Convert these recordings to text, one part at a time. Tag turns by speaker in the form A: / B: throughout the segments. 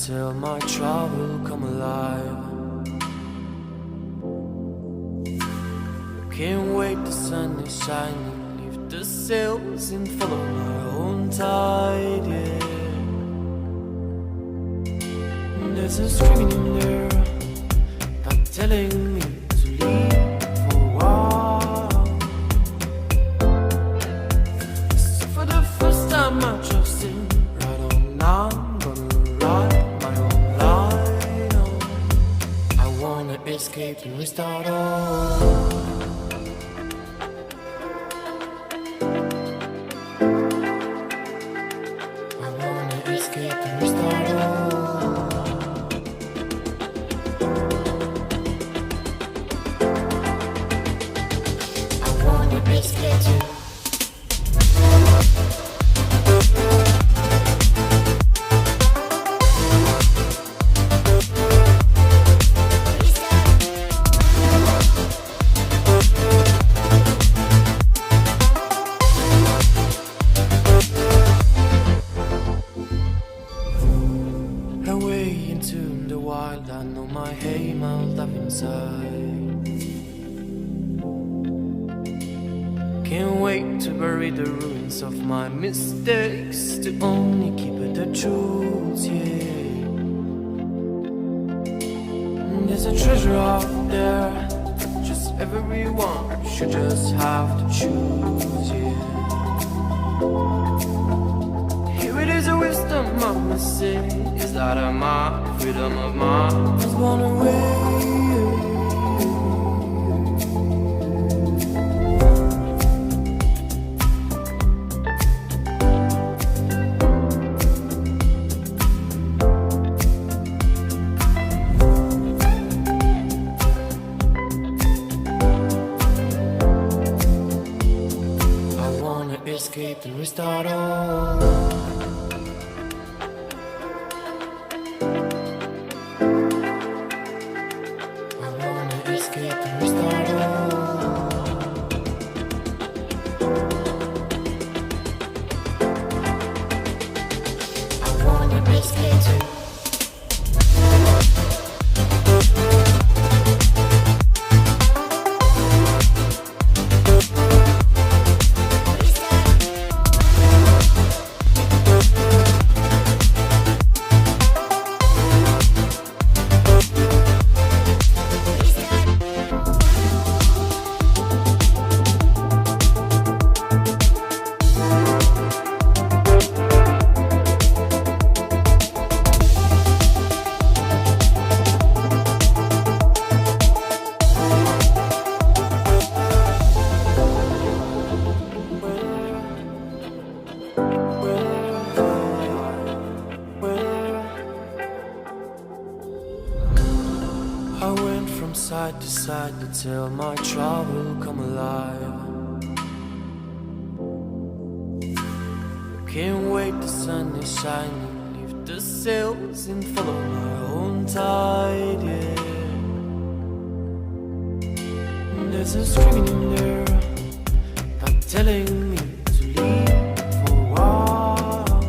A: till my travel come alive. Can't wait, the sun is shining, leave the sails and follow my own tide, yeah. There's a screaming in there, not telling me to leave for a while. So for the first time I trust him, right on now I'm gonna write my own line, oh. I wanna escape and restart all. I know my aim, I'll dive inside. Can't wait to bury the ruins of my mistakes, to only keep it the truth, yeah. There's a treasure out there, just everyone should just have to choose, yeah. Here it is, a wisdom I'm missing. Is that of my freedom of mind is gone away. I wanna escape and restart all. I went from side to side till my travel come alive. Can't wait, the sun is shining, leave the sails and follow my own tide, yeah. There's a screaming in there, not telling me to leave for a while.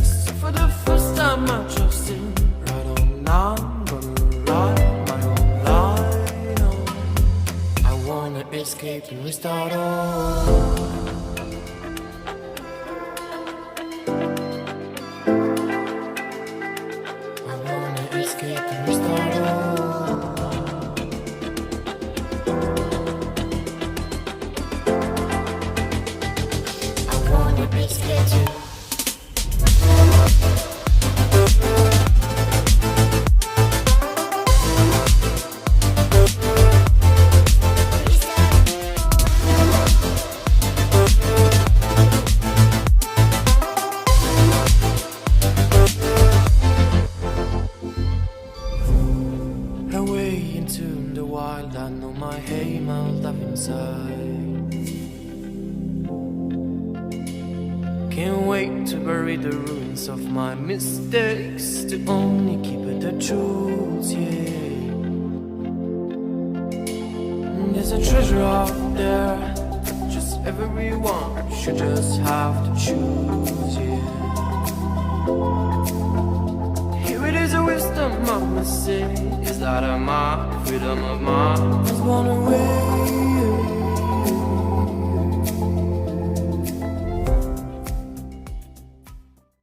A: So for the first time I trust him. Now I'm gonna write my own line, oh. I wanna escape and restart all. I wanna escape and restart all. I wanna escape too. Away into the wild, I know my aim, I'll dive inside. Can't wait to bury the ruins of my mistakes, to only keep it the truth, yeah. There's a treasure out there, just everyone should just have to choose, yeah. Here it is, a wisdom of my sin. Is that a mark, freedom of mind? Was born away.